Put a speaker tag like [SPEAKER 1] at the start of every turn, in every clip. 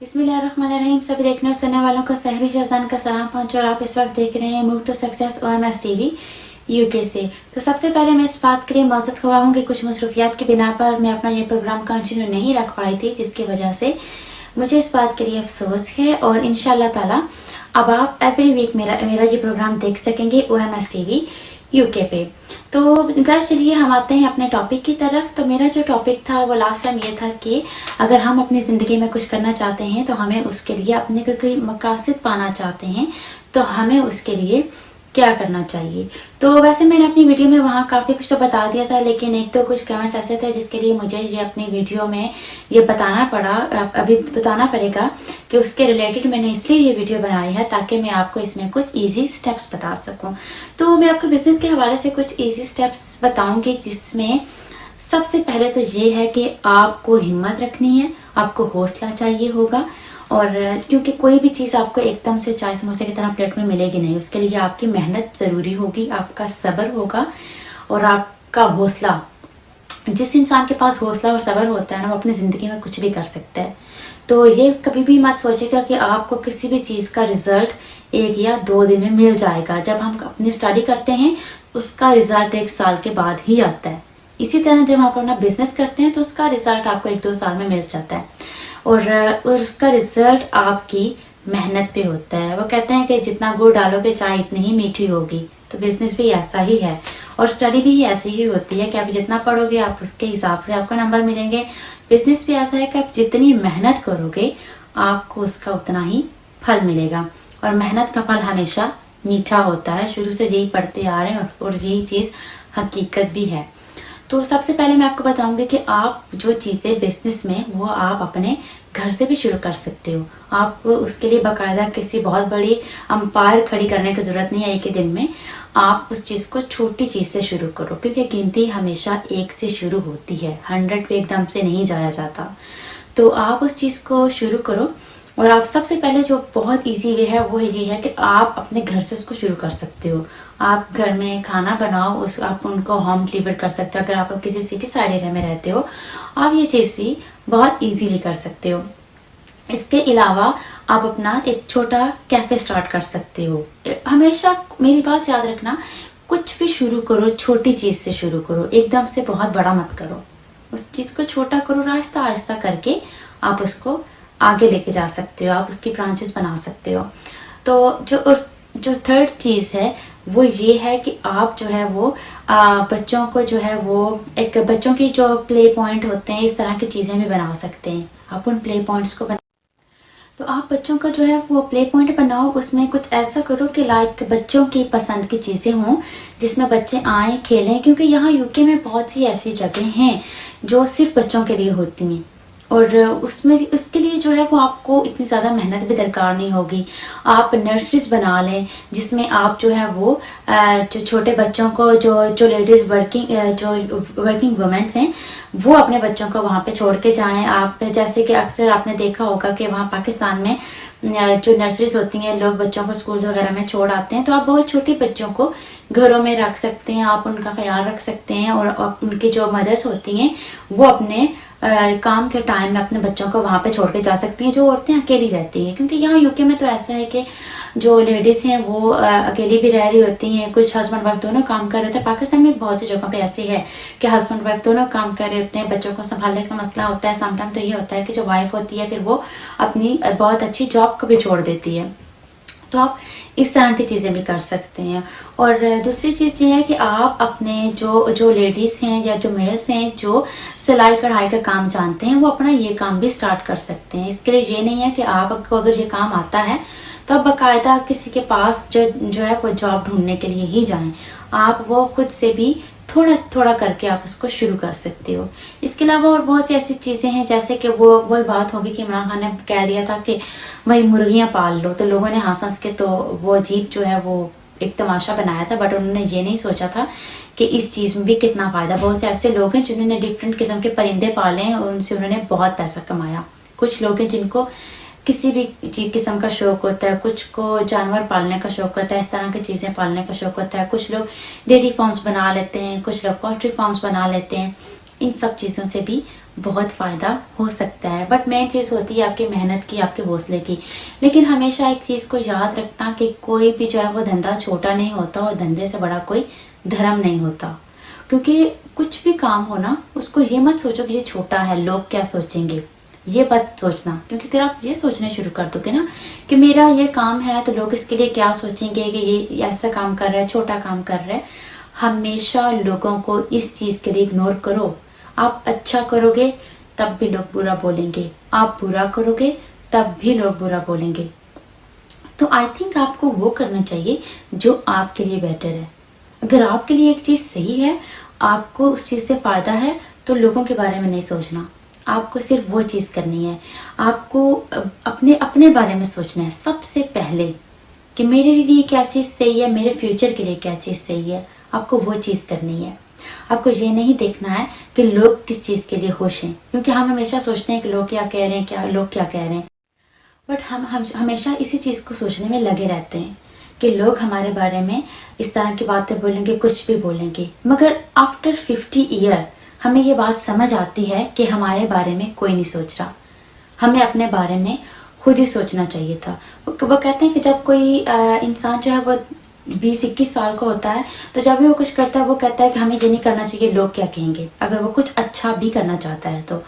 [SPEAKER 1] बिस्मिल्लाहिर्रहमानिर्रहीम। सभी देखने और सुनने वालों को सहरी शहजान का सलाम पहुंचे और आप इस वक्त देख रहे हैं move to success OMS TV UK से। तो सबसे पहले मैं इस बात के लिए माजरत ख्वाह हूँ कि कुछ मसरूफियात की बिना पर मैं अपना ये प्रोग्राम कंटिन्यू नहीं रख पाई थी, जिसकी वजह से मुझे इस बात के लिए अफसोस है। और इंशाल्लाह ताला अब आप एवरी वीक मेरा ये प्रोग्राम देख सकेंगे OMS टीवी यूके पे। तो गाइस चलिए हम आते हैं अपने टॉपिक की तरफ। तो मेरा जो टॉपिक था वो लास्ट टाइम ये था कि अगर हम अपनी ज़िंदगी में कुछ करना चाहते हैं तो हमें उसके लिए अपने कोई मकासद पाना चाहते हैं तो हमें उसके लिए क्या करना चाहिए। तो वैसे मैंने अपनी वीडियो में वहाँ काफ़ी कुछ तो बता दिया था, लेकिन एक तो कुछ कमेंट्स ऐसे थे जिसके लिए मुझे ये अपनी वीडियो में ये बताना पड़ा, अभी बताना पड़ेगा कि उसके रिलेटेड मैंने इसलिए ये वीडियो बनाई है ताकि मैं आपको इसमें कुछ इजी स्टेप्स बता सकूं। तो मैं आपको बिजनेस के हवाले से कुछ इजी स्टेप्स बताऊंगी, जिसमें सबसे पहले तो ये है कि आपको हिम्मत रखनी है, आपको हौसला चाहिए होगा। और क्योंकि कोई भी चीज़ आपको एकदम से चाय समोसे की तरह प्लेट में मिलेगी नहीं, उसके लिए आपकी मेहनत ज़रूरी होगी, आपका सब्र होगा और आपका हौसला। जिस इंसान के पास हौसला और सब्र होता है ना, वो अपनी ज़िंदगी में कुछ भी कर सकता है। तो ये कभी भी मत सोचेगा कि आपको किसी भी चीज़ का रिजल्ट 1 या 2 दिन में मिल जाएगा। जब हम अपनी स्टडी करते हैं उसका रिजल्ट 1 साल के बाद ही आता है। इसी तरह जब आप अपना बिजनेस करते हैं तो उसका रिजल्ट आपको 1-2 साल में मिल जाता है और उसका रिजल्ट आपकी मेहनत पे होता है। वो कहते हैं कि जितना गुड़ डालोगे चाय इतनी ही मीठी होगी। तो बिजनेस भी ऐसा ही है और स्टडी भी ऐसी ही होती है कि आप जितना पढ़ोगे आप उसके हिसाब से आपको नंबर मिलेंगे। बिजनेस भी ऐसा है कि आप जितनी मेहनत करोगे आपको उसका उतना ही फल मिलेगा और मेहनत का फल हमेशा मीठा होता है। शुरू से यही पढ़ते आ रहे हैं और यही चीज़ हकीकत भी है। तो सबसे पहले मैं आपको बताऊंगी कि आप जो चीज़ें बिजनेस में वो आप अपने घर से भी शुरू कर सकते हो। आपको उसके लिए बाकायदा किसी बहुत बड़ी अंपायर खड़ी करने की ज़रूरत नहीं है एक ही दिन में। आप उस चीज़ को छोटी चीज़ से शुरू करो, क्योंकि गिनती हमेशा 1 से शुरू होती है, 100 पे एकदम से नहीं जाया जाता। तो आप उस चीज़ को शुरू करो और आप सबसे पहले जो बहुत इजी वे है वो ये है कि आप अपने घर से उसको शुरू कर सकते हो। आप घर में खाना बनाओ, उस आप उनको होम डिलीवर कर सकते हो। अगर आप किसी सिटी साइड एरिया में रहते हो आप ये चीज़ भी बहुत इजीली कर सकते हो। इसके अलावा आप अपना एक छोटा कैफे स्टार्ट कर सकते हो। हमेशा मेरी बात याद रखना, कुछ भी शुरू करो छोटी चीज़ से शुरू करो, एकदम से बहुत बड़ा मत करो। उस चीज़ को छोटा करो, आहिस्ता आहिस्ता करके आप उसको आगे लेके जा सकते हो, आप उसकी ब्रांचेस बना सकते हो। तो जो थर्ड चीज़ है वो ये है कि आप जो है वो बच्चों को जो है वो एक बच्चों की जो प्ले पॉइंट होते हैं, इस तरह की चीज़ें भी बना सकते हैं। आप उन प्ले पॉइंट्स को तो आप बच्चों का जो है वो प्ले पॉइंट बनाओ, उसमें कुछ ऐसा करो कि लाइक बच्चों की पसंद की चीज़ें हों जिसमें बच्चे आए खेलें, क्योंकि यहाँ यूके में बहुत सी ऐसी जगह हैं जो सिर्फ बच्चों के लिए होती हैं और उसमें उसके लिए जो है वो आपको इतनी ज़्यादा मेहनत भी दरकार नहीं होगी। आप नर्सरीज बना लें जिसमें आप जो है वो जो छोटे बच्चों को जो लेडीज़ वर्किंग वुमेन्स हैं वो अपने बच्चों को वहाँ पे छोड़ के जाएं। आप जैसे कि अक्सर आपने देखा होगा कि वहाँ पाकिस्तान में जो नर्सरीज होती हैं लोग बच्चों को स्कूल्स वगैरह में छोड़ आते हैं। तो आप बहुत छोटे बच्चों को घरों में रख सकते हैं, आप उनका ख्याल रख सकते हैं और उनकी जो मदर्स होती हैं वो अपने काम के टाइम में अपने बच्चों को वहाँ पे छोड़ के जा सकती हैं, जो औरतें अकेली रहती हैं। क्योंकि यहाँ यूके में तो ऐसा है कि जो लेडीज़ हैं वो अकेली भी रह रही होती हैं, कुछ हस्बैंड वाइफ दोनों काम कर रहे होते हैं। पाकिस्तान में बहुत सी जगहों पे ऐसे है कि हस्बैंड वाइफ दोनों काम कर रहे होते हैं, बच्चों को संभालने का मसला होता है। समटाइम तो ये होता है कि जो वाइफ होती है फिर वो अपनी बहुत अच्छी जॉब को भी छोड़ देती है। तो आप इस तरह की चीज़ें भी कर सकते हैं। और दूसरी चीज़ ये है कि आप अपने जो लेडीज़ हैं या जो मेल्स हैं जो सिलाई कढ़ाई का काम जानते हैं वो अपना ये काम भी स्टार्ट कर सकते हैं। इसके लिए ये नहीं है कि आपको अगर ये काम आता है तो आप बाकायदा किसी के पास जो है वो जॉब ढूंढने के लिए ही जाएं। आप वो खुद से भी थोड़ा थोड़ा करके आप उसको शुरू कर सकते हो। इसके अलावा और बहुत सी ऐसी चीज़ें हैं जैसे कि वही बात होगी कि इमरान खान ने कह दिया था कि भाई मुर्गियाँ पाल लो, तो लोगों ने हंस हंस के तो वो अजीब जो है वो एक तमाशा बनाया था। बट उन्होंने ये नहीं सोचा था कि इस चीज़ में भी कितना फ़ायदा। बहुत से ऐसे लोग हैं जिन्होंने डिफरेंट किस्म के परिंदे पाले हैं और उनसे उन्होंने बहुत पैसा कमाया। कुछ लोग हैं जिनको किसी भी किस्म का शौक होता है, कुछ को जानवर पालने का शौक होता है, इस तरह की चीज़ें पालने का शौक होता है। कुछ लोग डेयरी फार्म्स बना लेते हैं, कुछ लोग पोल्ट्री फार्म्स बना लेते हैं। ان سب چیزوں سے بھی بہت فائدہ ہو سکتا ہے. بٹ مین چیز ہوتی ہے آپ کی محنت کی, آپ کے حوصلے کی. لیکن ہمیشہ ایک چیز کو یاد رکھنا کہ کوئی بھی جو ہے وہ دھندا چھوٹا نہیں ہوتا اور دھندے سے بڑا کوئی دھرم نہیں ہوتا. کیونکہ کچھ بھی کام ہو نا, اس کو یہ مت سوچو کہ یہ چھوٹا ہے, لوگ کیا سوچیں گے, یہ مت سوچنا. کیونکہ اگر آپ یہ سوچنے شروع کر دو گے نا کہ میرا یہ کام ہے تو لوگ اس کے لیے کیا سوچیں گے, کہ یہ ایسا کام کر رہا ہے, چھوٹا کام کر رہا ہے, ہمیشہ لوگوں کو اس چیز کے لیے اگنور کرو. آپ اچھا کرو گے تب بھی لوگ برا بولیں گے, آپ برا کرو گے تب بھی لوگ برا بولیں گے. تو آئی تھنک آپ کو وہ کرنا چاہیے جو آپ کے لیے بیٹر ہے. اگر آپ کے لیے ایک چیز صحیح ہے, آپ کو اس چیز سے فائدہ ہے, تو لوگوں کے بارے میں نہیں سوچنا. آپ کو صرف وہ چیز کرنی ہے. آپ کو اپنے بارے میں سوچنا ہے سب سے پہلے کہ میرے لیے کیا چیز صحیح ہے, میرے فیوچر کے لیے کیا چیز صحیح ہے. آپ کو وہ چیز کرنی ہے. آپ کو یہ نہیں دیکھنا ہے کہ لوگ کس چیز کے لیے خوش ہیں, کیونکہ ہم ہمیشہ سوچتے ہیں کہ لوگ کیا کہہ رہے ہیں, لوگ کیا کہہ رہے ہیں. بٹ ہم ہمیشہ اسی چیز کو سوچنے میں لگے رہتے ہیں کہ لوگ ہمارے بارے میں اس طرح کی باتیں بولیں گے, کچھ بھی بولیں گے. مگر آفٹر 50 ایئر ہمیں یہ بات سمجھ آتی ہے کہ ہمارے بارے میں کوئی نہیں سوچ رہا. ہمیں اپنے بارے میں خود ہی سوچنا چاہیے تھا. وہ کہتے ہیں کہ جب کوئی انسان جو ہے وہ 20-21 سال کا ہوتا ہے تو جب بھی وہ کچھ کرتا ہے وہ کہتا ہے کہ ہمیں یہ نہیں کرنا چاہیے, لوگ کیا کہیں گے. اگر وہ کچھ اچھا بھی کرنا چاہتا ہے تو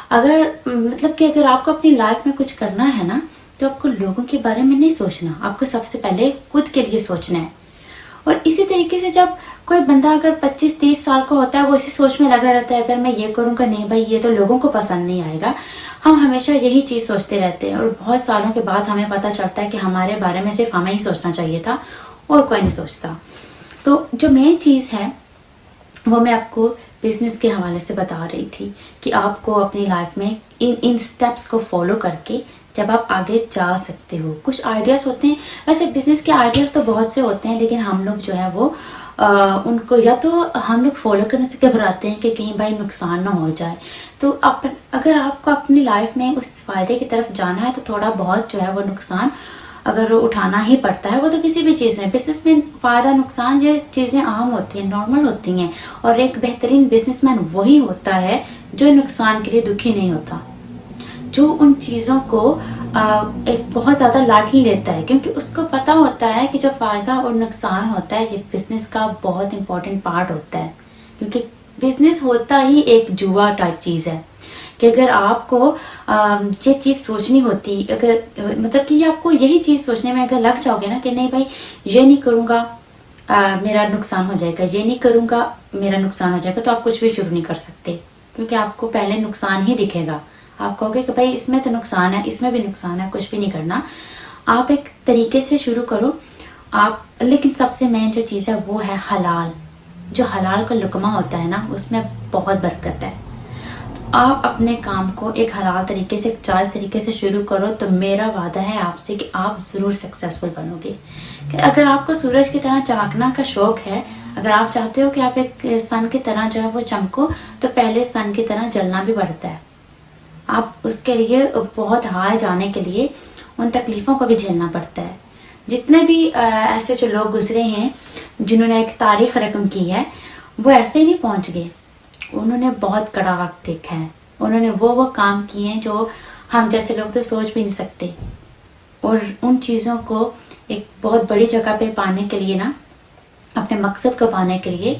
[SPEAKER 1] اگر آپ کو اپنی لائف میں کچھ کرنا ہے نا, تو آپ کو لوگوں کے بارے میں نہیں سوچنا, آپ کو سب سے پہلے خود کے لیے سوچنا ہے. اور اسی طریقے سے جب کوئی بندہ اگر 25-30 سال کا ہوتا ہے وہ اسی سوچ میں لگا رہتا ہے اگر میں یہ کروں گا, نہیں بھائی یہ تو لوگوں کو پسند نہیں آئے گا. ہم ہمیشہ یہی چیز سوچتے رہتے ہیں اور بہت سالوں کے بعد ہمیں پتہ چلتا ہے کہ ہمارے بارے میں صرف ہمیں ہی سوچنا چاہیے تھا اور کوئی نہیں سوچتا. تو جو مین چیز ہے وہ میں آپ کو بزنس کے حوالے سے بتا رہی تھی کہ آپ کو اپنی لائف میں ان سٹیپس کو فالو کر کے جب آپ آگے جا سکتے ہو. کچھ آئیڈیاز ہوتے ہیں, ویسے بزنس کے آئیڈیاز تو بہت سے ہوتے ہیں, لیکن ہم لوگ جو ہے وہ ان کو یا تو ہم لوگ فالو کرنے سے گھبراتے ہیں کہ کہیں بھائی نقصان نہ ہو جائے. تو اگر آپ کو اپنی لائف میں اس فائدے کی طرف جانا ہے تو تھوڑا بہت جو ہے وہ نقصان اگر اٹھانا ہی پڑتا ہے. وہ تو کسی بھی چیز میں, بزنس میں فائدہ نقصان یہ چیزیں عام ہوتی ہیں, نارمل ہوتی ہیں. اور ایک بہترین بزنس مین وہی ہوتا ہے جو نقصان کے لیے دکھی نہیں ہوتا, جو ان چیزوں کو ایک بہت زیادہ لاٹلی لیتا ہے, کیونکہ اس کو پتہ ہوتا ہے کہ جو فائدہ اور نقصان ہوتا ہے یہ بزنس کا بہت امپورٹنٹ پارٹ ہوتا ہے. کیونکہ بزنس ہوتا ہی ایک جوا ٹائپ چیز ہے کہ اگر آپ کو یہ چیز سوچنی ہوتی, اگر مطلب کہ آپ کو یہی چیز سوچنے میں اگر لگ جاؤ گے نا کہ نہیں بھائی یہ نہیں کروں گا میرا نقصان ہو جائے گا, یہ نہیں کروں گا میرا نقصان ہو جائے گا, تو آپ کچھ بھی شروع نہیں کر سکتے. کیونکہ آپ کو پہلے نقصان ہی دکھے گا. آپ کہو گے کہ بھائی اس میں تو نقصان ہے, اس میں بھی نقصان ہے, کچھ بھی نہیں کرنا. آپ ایک طریقے سے شروع کرو آپ. لیکن سب سے مین جو چیز ہے وہ ہے حلال. جو حلال کا لقمہ ہوتا ہے نا اس میں بہت برکت ہے. آپ اپنے کام کو ایک حلال طریقے سے, ایک جائز طریقے سے شروع کرو تو میرا وعدہ ہے آپ سے کہ آپ ضرور سکسیسفل بنو گے. کہ اگر آپ کو سورج کی طرح چمکنا کا شوق ہے, اگر آپ چاہتے ہو کہ آپ ایک سن کی طرح جو ہے وہ چمکو, تو پہلے سن کی طرح جلنا بھی پڑتا ہے. آپ اس کے لیے بہت ہائے جانے کے لیے ان تکلیفوں کو بھی جھیلنا پڑتا ہے. جتنے بھی ایسے جو لوگ گزرے ہیں جنہوں نے ایک تاریخ رقم کی ہے, وہ ایسے ہی نہیں پہنچ گئے. انہوں نے بہت کڑا وقت دیکھا ہے, انہوں نے وہ کام کیے ہیں جو ہم جیسے لوگ تو سوچ بھی نہیں سکتے. اور ان چیزوں کو ایک بہت بڑی جگہ پہ پانے کے لیے نا, اپنے مقصد کو پانے کے لیے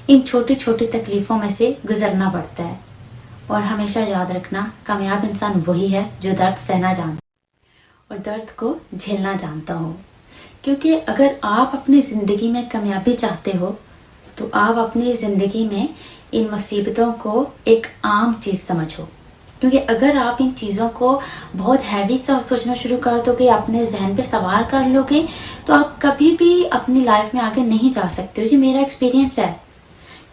[SPEAKER 1] ان چھوٹی چھوٹی تکلیفوں میں سے گزرنا پڑتا ہے. اور ہمیشہ یاد رکھنا, کامیاب انسان وہی ہے جو درد سہنا جانتا اور درد کو جھیلنا جانتا ہو. کیونکہ اگر آپ اپنی زندگی میں کامیابی چاہتے ہو تو آپ اپنی زندگی میں ان مصیبتوں کو ایک عام چیز سمجھو. کیونکہ اگر آپ ان چیزوں کو بہت ہیوی سوچنا شروع کر دو گے, اپنے ذہن پہ سوار کر لو گے, تو آپ کبھی بھی اپنی لائف میں آگے نہیں جا سکتے ہو. یہ میرا ایکسپیرینس ہے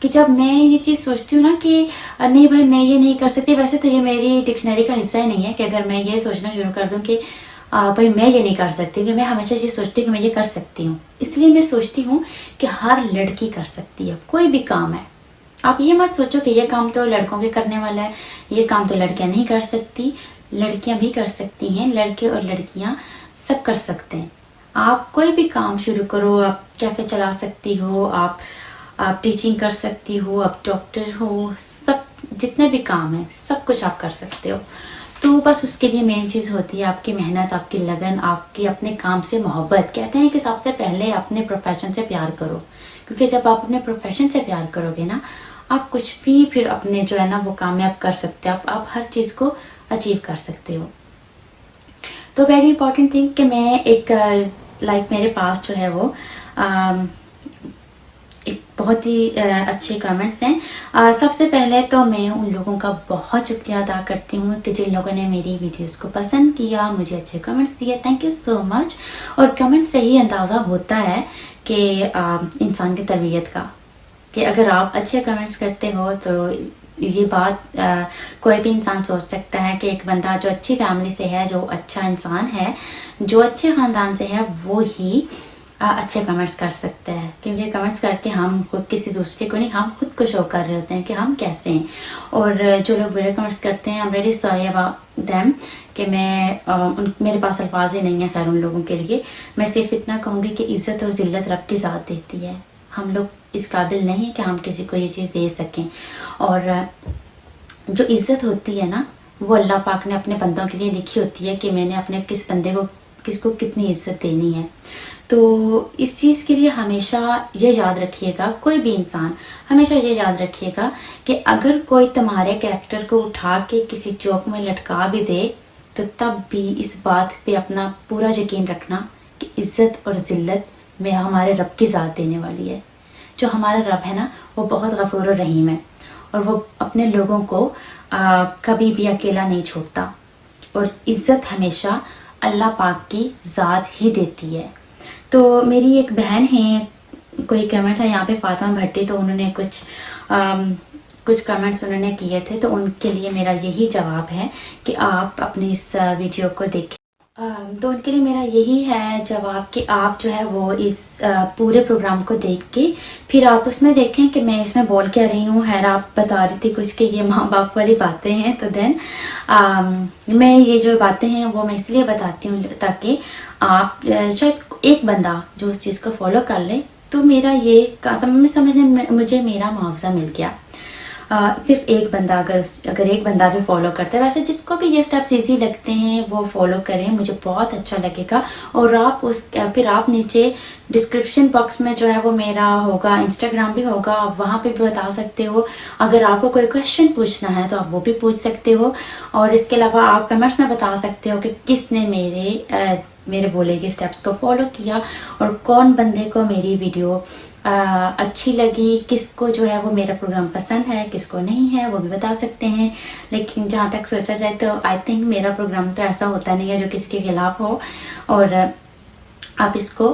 [SPEAKER 1] کہ جب میں یہ چیز سوچتی ہوں نا کہ نہیں بھائی میں یہ نہیں کر سکتی, ویسے تو یہ میری ڈکشنری کا حصہ ہی نہیں ہے کہ اگر میں یہ سوچنا شروع کر دوں کہ بھائی میں یہ نہیں کر سکتی, کہ میں ہمیشہ یہ سوچتی ہوں کہ میں یہ کر سکتی ہوں. اس لیے میں سوچتی ہوں کہ ہر لڑکی کر سکتی ہے کوئی بھی کام ہے. آپ یہ مت سوچو کہ یہ کام تو لڑکوں کے کرنے والا ہے, یہ کام تو لڑکیاں نہیں کر سکتی. لڑکیاں بھی کر سکتی ہیں, لڑکے اور لڑکیاں سب کر سکتے ہیں. آپ کوئی بھی کام شروع کرو, آپ کیفے چلا سکتی ہو, آپ ٹیچنگ کر سکتی ہو, آپ ڈاکٹر ہو, سب जितने भी काम है सब कुछ आप कर सकते हो। तो बस उसके लिए मेन चीज़ होती है आपकी मेहनत, आपकी लगन, आपकी अपने काम से मोहब्बत। कहते हैं कि सबसे पहले अपने प्रोफेशन से प्यार करो, क्योंकि जब आप अपने प्रोफेशन से प्यार करोगे ना, आप कुछ भी फिर अपने जो है ना वो कामयाब कर सकते हो, आप हर चीज़ को अचीव कर सकते हो। तो वेरी इंपॉर्टेंट थिंग कि मैं एक मेरे पास जो है वो एक बहुत ही अच्छे कमेंट्स हैं। सबसे पहले तो मैं उन लोगों का बहुत शुक्रिया अदा करती हूँ कि जिन लोगों ने मेरी वीडियोस को पसंद किया, मुझे अच्छे कमेंट्स दिए, थैंक यू सो मच। और कमेंट से ही अंदाज़ा होता है कि इंसान की तरबियत का, कि अगर आप अच्छे कमेंट्स करते हो तो ये बात कोई भी इंसान सोच सकता है कि एक बंदा जो अच्छी फैमिली से है, जो अच्छा इंसान है, जो अच्छे ख़ानदान से है, वो ही अच्छे कमेंट्स कर सकते हैं। क्योंकि कमेंट्स करके हम खुद किसी दूसरे को नहीं, हम खुद को शो कर रहे होते हैं कि हम कैसे हैं। और जो लोग बुरे कमेंट्स करते हैं, I am very sorry about them, कि मेरे पास अल्फाज ही नहीं है खैर उन लोगों के लिए। मैं सिर्फ इतना कहूँगी कि इज़्ज़त और ज़िल्लत रब की ज़ात देती है, हम लोग इस काबिल नहीं है कि हम किसी को ये चीज़ दे सकें। और जो इज़्ज़त होती है ना, वो अल्लाह पाक ने अपने बंदों के लिए लिखी होती है कि मैंने अपने किस बंदे को किसको कितनी इज़्ज़त देनी है। तो इस चीज़ के लिए हमेशा ये याद रखिएगा, कोई भी इंसान हमेशा ये याद रखिएगा कि अगर कोई तुम्हारे कैरेक्टर को उठा के किसी चौक में लटका भी दे, तो तब भी इस बात पे अपना पूरा यकीन रखना कि इज़्ज़त और ज़िल्लत में हमारे रब की ज़ात देने वाली है। जो हमारा रब है ना, वो बहुत गफूर और रहीम है, और वो अपने लोगों को कभी भी अकेला नहीं छोड़ता। और इज़्ज़त हमेशा अल्लाह पाक की ज़ात ही देती है। तो मेरी एक बहन है, कोई कमेंट है यहाँ पे फातिमा भट्टी, तो उन्होंने कुछ कमेंट्स उन्होंने किए थे, तो उनके लिए मेरा यही जवाब है कि आप अपनी इस वीडियो को देखें। तो उनके लिए मेरा यही है जवाब कि आप जो है वो इस पूरे प्रोग्राम को देख के फिर आप उसमें देखें कि मैं इसमें बोल क्या रही हूँ। खैर आप बता रही थी कुछ कि ये माँ बाप वाली बातें हैं, तो देन मैं ये जो बातें हैं वो मैं इसलिए बताती हूँ ताकि आप शायद एक बंदा जो उस चीज़ को फॉलो कर ले, तो मेरा ये समझने में मुझे मेरा मुआवजा मिल गया। सिर्फ एक बंदा अगर एक बंदा भी फॉलो करता है, वैसे जिसको भी ये स्टेप्स इजी लगते हैं वो फॉलो करें, मुझे बहुत अच्छा लगेगा। और आप फिर आप नीचे डिस्क्रिप्शन बॉक्स में जो है वो मेरा होगा, इंस्टाग्राम भी होगा, आप वहाँ पे भी बता सकते हो। अगर आपको कोई क्वेश्चन पूछना है तो आप वो भी पूछ सकते हो। और इसके अलावा आप कमेंट्स में बता सकते हो कि किसने मेरे बोले गए स्टेप्स को फॉलो किया और कौन बंदे को मेरी वीडियो अच्छी लगी, किसको जो है वो मेरा प्रोग्राम पसंद है, किसको नहीं है, वो भी बता सकते हैं। लेकिन जहाँ तक सोचा जाए तो आई थिंक मेरा प्रोग्राम तो ऐसा होता नहीं है जो किसी के खिलाफ हो। और आप इसको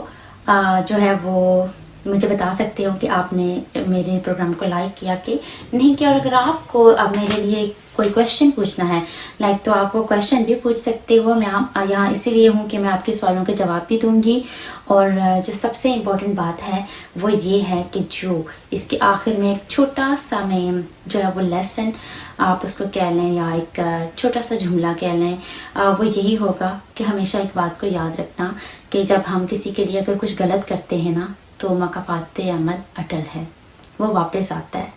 [SPEAKER 1] जो है वो मुझे बता सकते हो कि आपने मेरे प्रोग्राम को लाइक किया कि नहीं किया। और अगर आपको अब मेरे लिए कोई क्वेश्चन पूछना है तो आप वो क्वेश्चन भी पूछ सकते हो। मैं यहाँ इसीलिए हूँ कि मैं आपके सवालों के जवाब भी दूंगी। और जो सबसे इम्पोर्टेंट बात है वो ये है कि जो इसके आखिर में एक छोटा सा मैं जो है वो लेसन आप उसको कह लें या एक छोटा सा जुमला कह लें, वो यही होगा कि हमेशा एक बात को याद रखना कि जब हम किसी के लिए अगर कुछ गलत करते हैं ना, तो मकाफ़ात अमल अटल है, वो वापस आता है,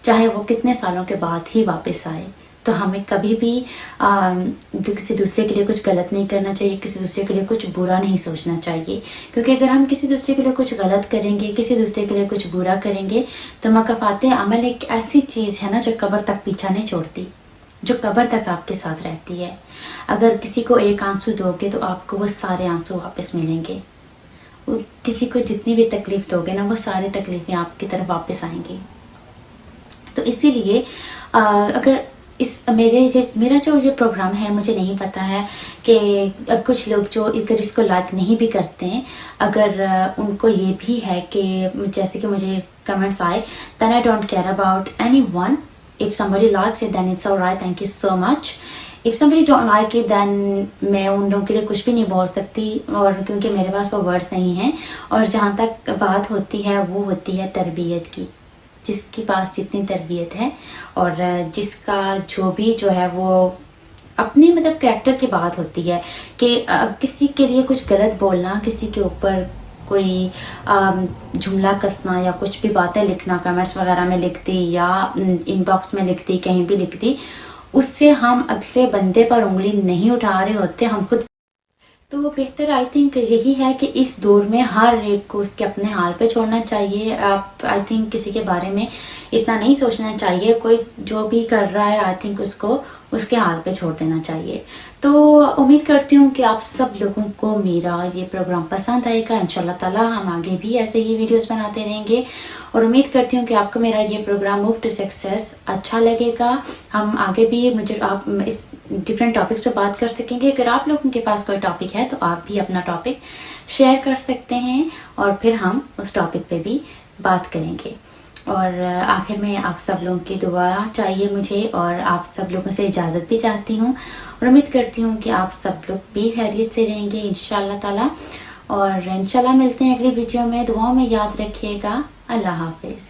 [SPEAKER 1] चाहे वो कितने सालों के बाद ही वापस आए। तो हमें कभी भी किसी दूसरे के लिए कुछ गलत नहीं करना चाहिए, किसी दूसरे के लिए कुछ बुरा नहीं सोचना चाहिए। क्योंकि अगर हम किसी दूसरे के लिए कुछ गलत करेंगे, किसी दूसरे के लिए कुछ बुरा करेंगे, तो मकाफ़ात अमल एक ऐसी चीज़ है ना जो कब्र तक पीछा नहीं छोड़ती, जो कब्र तक आपके साथ रहती है। अगर किसी को एक आंसू दोगे तो आपको वो सारे आंसू वापस मिलेंगे। किसी को जितनी भी तकलीफ दोगे ना, वो सारी तकलीफें आपकी तरफ वापस आएंगी। तो इसीलिए अगर मेरा जो ये प्रोग्राम है, मुझे नहीं पता है कि कुछ लोग जो अगर इसको लाइक नहीं भी करते हैं, अगर उनको ये भी है कि जैसे कि मुझे कमेंट्स आए, then I don't care about anyone. If somebody likes it then it's alright, thank you so much. If somebody don't like it then मैं उन लोगों के लिए कुछ भी नहीं बोल सकती, और क्योंकि मेरे पास वो वर्ड्स नहीं हैं। और जहाँ तक बात होती है वो होती है तरबियत की, जिसके पास जितनी तरबियत है और जिसका जो भी जो है वो अपनी कैरेक्टर की बात होती है कि किसी के लिए कुछ गलत बोलना, किसी के ऊपर کوئی جملہ کسنا یا کچھ بھی باتیں لکھنا کمنٹس وغیرہ میں لکھ دی یا ان باکس میں لکھ دی، کہیں بھی لکھ دی، اس سے ہم اگلے بندے پر انگلی نہیں اٹھا رہے ہوتے، ہم خود. تو بہتر آئی تھنک یہی ہے کہ اس دور میں ہر ایک کو اس کے اپنے حال پہ چھوڑنا چاہیے. آپ آئی تھنک کسی کے بارے میں اتنا نہیں سوچنا چاہیے، کوئی جو بھی کر رہا ہے آئی تھنک اس کو اس کے حال پہ چھوڑ دینا چاہیے. تو امید کرتی ہوں کہ آپ سب لوگوں کو میرا یہ پروگرام پسند آئے گا. انشاءاللہ تعالی ہم آگے بھی ایسے ہی ویڈیوز بناتے رہیں گے، اور امید کرتی ہوں کہ آپ کو میرا یہ پروگرام موو ٹو سکسیس اچھا لگے گا. ہم آگے بھی آپ اس ڈفرینٹ ٹاپکس پہ بات کر سکیں گے. اگر آپ لوگوں کے پاس کوئی ٹاپک ہے تو آپ بھی اپنا ٹاپک شیئر کر سکتے ہیں، اور پھر ہم اس ٹاپک پہ بھی بات کریں گے. اور آخر میں آپ سب لوگوں کی دعا چاہیے مجھے، اور آپ سب لوگوں سے اجازت بھی چاہتی ہوں، اور امید کرتی ہوں کہ آپ سب لوگ بھی خیریت سے رہیں گے انشاءاللہ تعالی. اور انشاءاللہ ملتے ہیں اگلی ویڈیو میں. دعاؤں میں یاد رکھیے گا. اللہ حافظ.